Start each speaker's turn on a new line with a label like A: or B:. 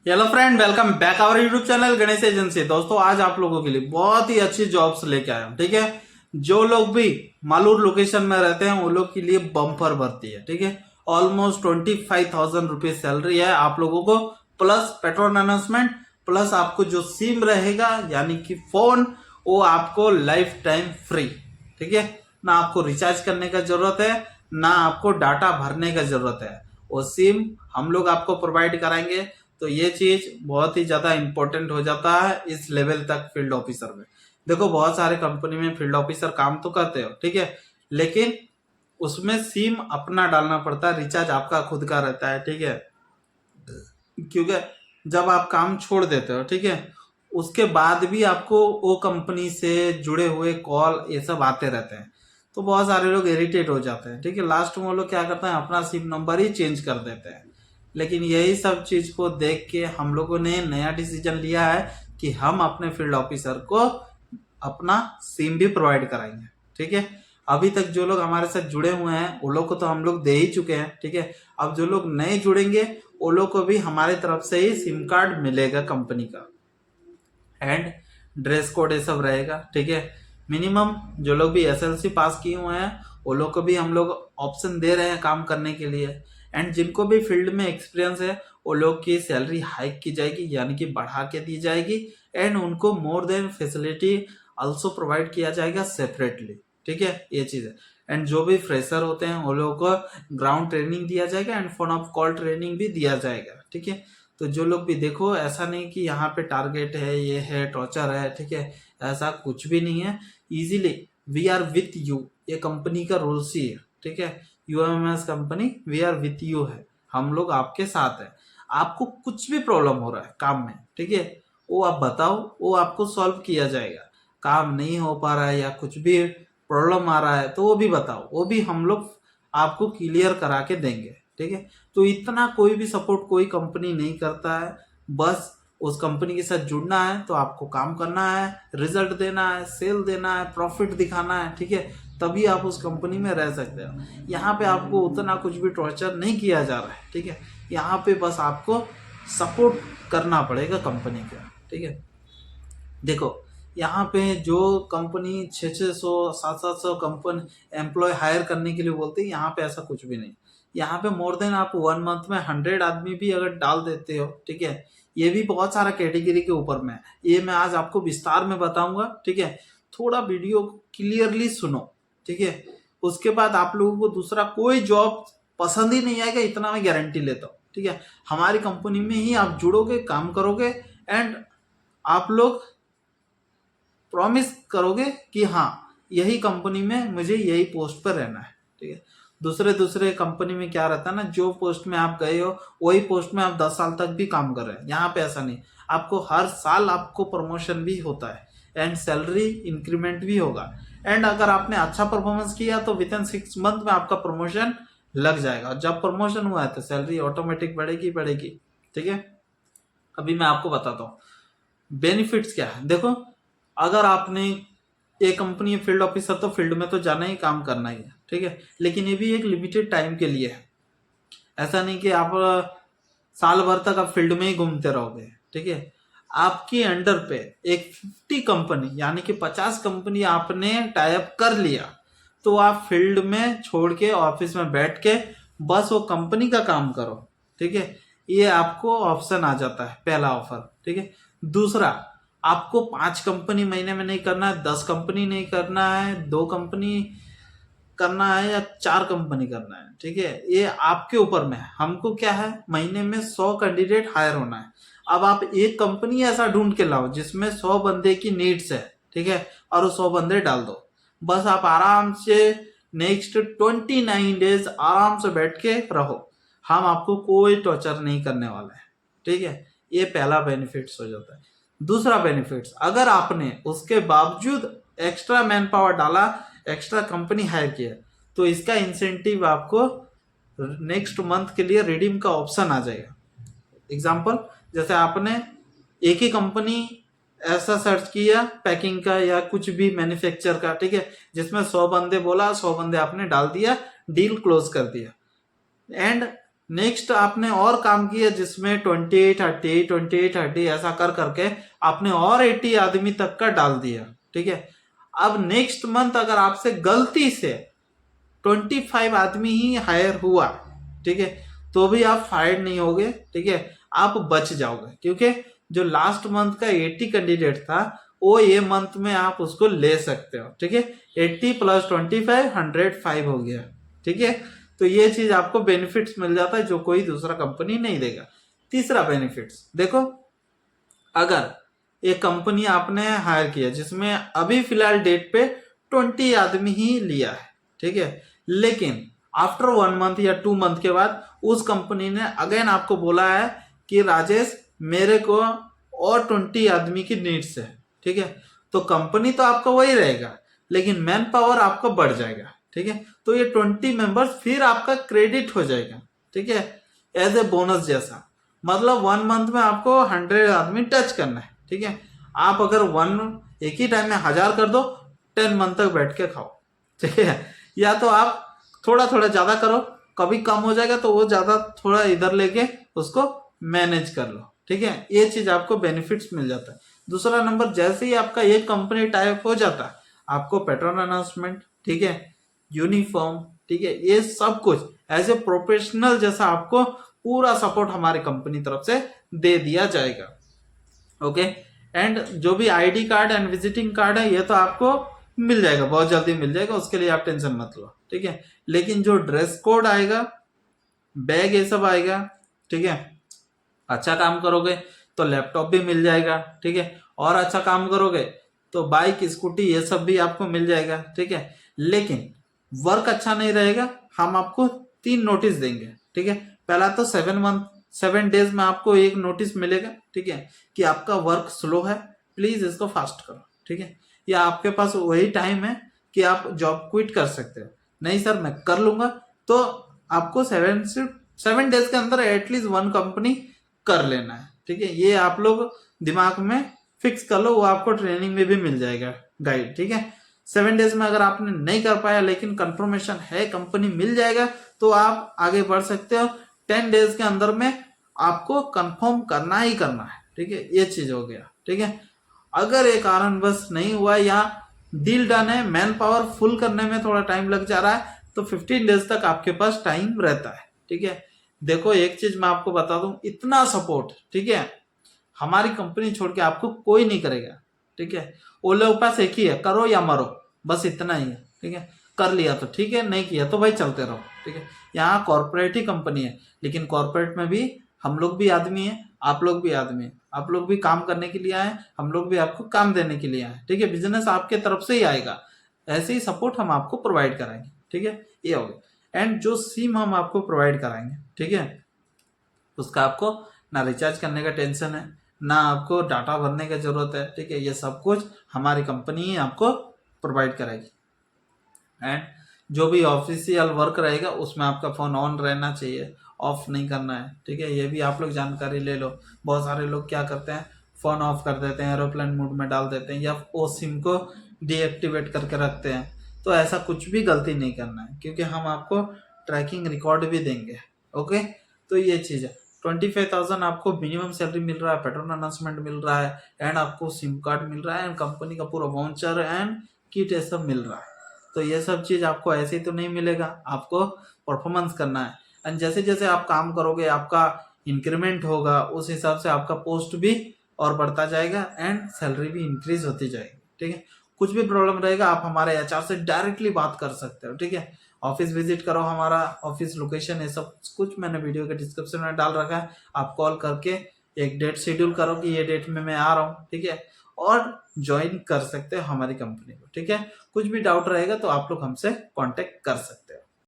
A: Hello friend, welcome back our YouTube channel Ganesh agency. दोस्तों, आज आप लोगों के लिए बहुत ही अच्छी जॉब्स लेके आया हूं। ठीक है, जो लोग भी मालूर लोकेशन में रहते हैं वो लोग के लिए बम्पर भर्ती है। ठीक है, ऑलमोस्ट 25,000 रुपये सैलरी है आप लोगों को, प्लस पेट्रोल अनाउंसमेंट, प्लस आपको जो सिम रहेगा यानी कि फोन, वो आपको लाइफ टाइम फ्री। ठीक है, ना आपको रिचार्ज करने का जरूरत है, ना आपको डाटा भरने का जरूरत है। वो सिम हम लोग आपको प्रोवाइड कराएंगे। तो ये चीज बहुत ही ज्यादा इंपॉर्टेंट हो जाता है इस लेवल तक फील्ड ऑफिसर में। देखो, बहुत सारे कंपनी में फील्ड ऑफिसर काम तो करते हो, ठीक है, लेकिन उसमें सिम अपना डालना पड़ता है, रिचार्ज आपका खुद का रहता है। ठीक है, क्योंकि जब आप काम छोड़ देते हो, ठीक है, उसके बाद भी आपको वो कंपनी से जुड़े हुए कॉल ये सब आते रहते हैं। तो बहुत सारे लोग इरिटेट हो जाते हैं। ठीक है, लास्ट में वो लोग क्या करते हैं, अपना सिम नंबर ही चेंज कर देते हैं। लेकिन यही सब चीज को देख के हम लोगों ने नया डिसीजन लिया है कि हम अपने फील्ड ऑफिसर को अपना सिम भी प्रोवाइड कराएंगे। ठीक है, अभी तक जो लोग हमारे साथ जुड़े हुए हैं वो लोग को तो हम लोग दे ही चुके हैं। ठीक है, अब जो लोग नए जुड़ेंगे वो लोग को भी हमारे तरफ से ही सिम कार्ड मिलेगा कंपनी का, एंड ड्रेस कोड ये सब रहेगा। ठीक है, मिनिमम जो लोग भी एसएलसी पास किए हुए हैं वो लोग को भी हम लोग ऑप्शन दे रहे हैं काम करने के लिए। एंड जिनको भी फील्ड में एक्सपीरियंस है वो लोग की सैलरी हाइक की जाएगी, यानी कि बढ़ा के दी जाएगी। एंड उनको more than facility also provide किया जाएगा सेपरेटली। ठीक है, ये चीज है। एंड जो भी फ्रेशर होते हैं वो लोगों को ग्राउंड ट्रेनिंग दिया जाएगा and phone of call training भी दिया जाएगा। ठीक है, तो जो लोग भी, देखो ऐसा नहीं कि यहाँ पे टारगेट है, ये है, टॉर्चर है। ठीक है, ऐसा कुछ भी नहीं है। Easily we are with you, ये कंपनी का रूल्स ही है। ठीक है, UMS company we are with you है, हम लोग आपके साथ है। आपको कुछ भी प्रॉब्लम हो रहा है काम में, ठीक है, वो आप बताओ, वो आपको सॉल्व किया जाएगा। काम नहीं हो पा रहा है या कुछ भी प्रॉब्लम आ रहा है तो वो भी बताओ, वो भी हम लोग आपको क्लियर करा के देंगे। ठीक है, तो इतना कोई भी सपोर्ट कोई कंपनी नहीं करता है। बस उस कंपनी के साथ जुड़ना है तो आपको काम करना है, रिजल्ट देना है, सेल देना है, प्रॉफिट दिखाना है। ठीक है, तभी आप उस कंपनी में रह सकते हो। यहाँ पे आपको उतना कुछ भी टॉर्चर नहीं किया जा रहा है। ठीक है, यहाँ पे बस आपको सपोर्ट करना पड़ेगा कंपनी का। ठीक है, देखो, यहाँ पे जो कंपनी 600 700 कंपनी एम्प्लॉय हायर करने के लिए बोलते हैं, यहाँ पे ऐसा कुछ भी नहीं। यहाँ पे मोर देन आप 1 मंथ में 100 आदमी भी अगर डाल देते हो, ठीक है, ये भी बहुत सारा कैटेगरी के ऊपर में है। ये मैं आज आपको विस्तार में बताऊंगा। ठीक है, थोड़ा वीडियो क्लियरली सुनो। ठीक है, उसके बाद आप लोगों को दूसरा कोई जॉब पसंद ही नहीं आएगा, इतना मैं गारंटी लेता हूँ। ठीक है, हमारी कंपनी में ही आप जुड़ोगे, काम करोगे, एंड आप लोग प्रॉमिस करोगे कि हाँ, यही कंपनी में मुझे यही पोस्ट पर रहना है। ठीक है, दूसरे दूसरे कंपनी में क्या रहता है ना, जो पोस्ट में आप गए हो वही पोस्ट में आप 10 साल तक भी काम कर रहे हैं। यहाँ पे ऐसा नहीं, आपको हर साल आपको प्रमोशन भी होता है एंड सैलरी इंक्रीमेंट भी होगा। एंड अगर आपने अच्छा परफॉर्मेंस किया तो विद इन 6 मंथ में आपका प्रमोशन लग जाएगा। जब प्रमोशन हुआ है तो सैलरी ऑटोमेटिक बढ़ेगी बढ़ेगी। ठीक है, अभी मैं आपको बताता हूँ बेनिफिट्स क्या है। देखो, अगर आपने एक कंपनी है फील्ड ऑफिसर, तो फील्ड में तो जाना ही, काम करना ही है। ठीक है, लेकिन ये भी एक लिमिटेड टाइम के लिए है। ऐसा नहीं कि आप साल भर तक आप फील्ड में ही घूमते रहोगे। ठीक है, आपके अंडर पे एक 50 कंपनी यानी कि 50 कंपनी आपने टाइप कर लिया, तो आप फील्ड में छोड़ के ऑफिस में बैठ के बस वो कंपनी का काम करो। ठीक है, ये आपको ऑप्शन आ जाता है, पहला ऑफर। ठीक है, दूसरा, आपको 5 कंपनी महीने में नहीं करना है, 10 कंपनी नहीं करना है, 2 कंपनी करना है या 4 कंपनी करना है। ठीक है, ये आपके ऊपर में है। हमको क्या है, महीने में 100 कैंडिडेट हायर होना है। अब आप एक कंपनी ऐसा ढूंढ के लाओ जिसमें 100 बंदे की नीड्स है। ठीक है, और वो 100 बंदे डाल दो। बस आप आराम से नेक्स्ट 29 डेज आराम से बैठ के रहो, हम आपको कोई टॉर्चर नहीं करने वाले हैं। ठीक है, ये पहला बेनिफिट्स हो जाता है। दूसरा बेनिफिट्स, अगर आपने उसके बावजूद एक्स्ट्रा मैन पावर डाला, एक्स्ट्रा कंपनी हायर किया, तो इसका इंसेंटिव आपको नेक्स्ट मंथ के लिए रिडीम का ऑप्शन आ जाएगा। एग्जाम्पल, जैसे आपने एक ही कंपनी ऐसा सर्च किया पैकिंग का या कुछ भी मैन्युफैक्चर का, ठीक है, जिसमें 100 बंदे बोला, 100 बंदे आपने डाल दिया, डील क्लोज कर दिया, एंड नेक्स्ट आपने और काम किया जिसमें 28, 30 ऐसा कर करके आपने और 80 आदमी तक का डाल दिया, ठीक है। अब नेक्स्ट मंथ अगर आपसे गलती से 25 आदमी ही हायर हुआ, ठीक है, तो भी आप फायर नहीं होगे, ठीक है, आप बच जाओगे, क्योंकि जो लास्ट मंथ का 80 कैंडिडेट था वो ये मंथ में आप उसको ले सकते हो, ठीक है। 80 + 25 105 हो गया, ठीक है। तो ये चीज आपको बेनिफिट्स मिल जाता है जो कोई दूसरा कंपनी नहीं देगा। तीसरा बेनिफिट्स देखो, अगर एक कंपनी आपने हायर किया जिसमें अभी फिलहाल डेट पे 20 आदमी ही लिया है, ठीक है, लेकिन आफ्टर 1 मंथ या 2 मंथ के बाद उस कंपनी ने अगेन आपको बोला है कि राजेश मेरे को और 20 आदमी की नीड्स है, ठीक है, तो कंपनी तो आपका वही रहेगा लेकिन मैन पावर आपका बढ़ जाएगा, ठीक है। तो ये 20 मेंबर्स फिर आपका क्रेडिट हो जाएगा, ठीक है, एज ए बोनस जैसा। मतलब 1 मंथ में आपको 100 आदमी टच करना है, ठीक है। आप अगर एक ही टाइम में 1000 कर दो, 10 मंथ तक बैठ के खाओ, ठीक है। या तो आप थोड़ा थोड़ा ज्यादा करो, कभी कम हो जाएगा तो वो ज्यादा थोड़ा इधर लेके उसको मैनेज कर लो, ठीक है। ये चीज आपको बेनिफिट्स मिल जाता है। दूसरा नंबर, जैसे ही आपका एक कंपनी टाइप हो जाता है आपको पेट्रोल अनाउंसमेंट, ठीक है, यूनिफॉर्म, ठीक है, ये सब कुछ एज ए प्रोफेशनल जैसा आपको पूरा सपोर्ट हमारी कंपनी तरफ से दे दिया जाएगा, ओके। एंड जो भी ID card and visiting card है ये तो आपको मिल जाएगा, बहुत जल्दी मिल जाएगा, उसके लिए आप टेंशन मत लो, ठीक है। लेकिन जो ड्रेस कोड आएगा, बैग, ये सब आएगा, ठीक है। अच्छा काम करोगे तो लैपटॉप भी मिल जाएगा, ठीक है, और अच्छा काम करोगे तो बाइक, स्कूटी, ये सब भी आपको मिल जाएगा, ठीक है। लेकिन वर्क अच्छा नहीं रहेगा, हम आपको 3 नोटिस देंगे, ठीक है। पहला तो 7 डेज में आपको एक नोटिस मिलेगा, ठीक है, कि आपका वर्क स्लो है, प्लीज इसको फास्ट करो, ठीक है। या आपके पास वही टाइम है कि आप जॉब क्विट कर सकते हो, नहीं सर मैं कर लूंगा, तो आपको 7 डेज के अंदर एटलीस्ट 1 कंपनी कर लेना है, ठीक है। ये आप लोग दिमाग में फिक्स कर लो, वो आपको ट्रेनिंग में भी मिल जाएगा गाइड, ठीक है। 7 डेज में अगर आपने नहीं कर पाया लेकिन कंफर्मेशन है कंपनी मिल जाएगा तो आप आगे बढ़ सकते हो। 10 डेज के अंदर में आपको कंफर्म करना ही करना है, ठीक है। ये चीज हो गया, ठीक है। अगर ये कारण बस नहीं हुआ या डील डन है, मैन पावर फुल करने में थोड़ा टाइम लग जा रहा है, तो 15 डेज तक आपके पास टाइम रहता है, ठीक है। देखो एक चीज मैं आपको बता दूं, इतना सपोर्ट, ठीक है, हमारी कंपनी छोड़ के आपको कोई नहीं करेगा, ठीक है। वो लोग पास एक ही है, करो या मरो, बस इतना ही है, ठीक है। कर लिया तो ठीक है, नहीं किया तो भाई चलते रहो, ठीक है। यहाँ कॉर्पोरेट ही कंपनी है, लेकिन कॉर्पोरेट में भी हम लोग भी आदमी है, आप लोग भी आदमी है, आप लोग भी काम करने के लिए आए, हम लोग भी आपको काम देने के लिए आए, ठीक है। बिजनेस आपके तरफ से ही आएगा, ऐसे ही सपोर्ट हम आपको प्रोवाइड कराएंगे, ठीक है। ये हो गया। एंड जो सिम हम आपको प्रोवाइड कराएंगे, ठीक है, उसका आपको ना रिचार्ज करने का टेंशन है, ना आपको डाटा भरने की जरूरत है, ठीक है। ये सब कुछ हमारी कंपनी ही आपको प्रोवाइड कराएगी। एंड जो भी ऑफिशियल वर्क रहेगा उसमें आपका फोन ऑन रहना चाहिए, ऑफ नहीं करना है, ठीक है। ये भी आप लोग जानकारी ले लो। बहुत सारे लोग क्या करते हैं, फोन ऑफ कर देते हैं, एरोप्लेन मोड में डाल देते हैं, या वो सिम को डीएक्टिवेट करके रखते हैं। तो ऐसा कुछ भी गलती नहीं करना है, क्योंकि हम आपको ट्रैकिंग रिकॉर्ड भी देंगे, ओके। तो ये चीज़ है। 25,000 आपको मिनिमम सैलरी मिल रहा है, पेट्रोल अनाउंसमेंट मिल रहा है, एंड आपको सिम कार्ड मिल रहा है, एंड कंपनी का पूरा वाउचर एंड किट ये सब मिल रहा है। तो ये सब चीज आपको ऐसे ही तो नहीं मिलेगा, आपको परफॉर्मेंस करना है। एंड जैसे जैसे आप काम करोगे आपका इंक्रीमेंट होगा, उस हिसाब से आपका पोस्ट भी और बढ़ता जाएगा एंड सैलरी भी इंक्रीज होती जाएगी, ठीक है। कुछ भी प्रॉब्लम रहेगा आप हमारे एचआर से डायरेक्टली बात कर सकते हो, ठीक है। ऑफिस विजिट करो, हमारा ऑफिस लोकेशन ये सब कुछ मैंने वीडियो के डिस्क्रिप्शन में डाल रखा है। आप कॉल करके एक डेट शेड्यूल करो कि ये डेट में मैं आ रहा हूँ, ठीक है, और ज्वाइन कर सकते हो हमारी कंपनी को, ठीक है। कुछ भी डाउट रहेगा तो आप लोग हमसे कांटेक्ट कर सकते हो।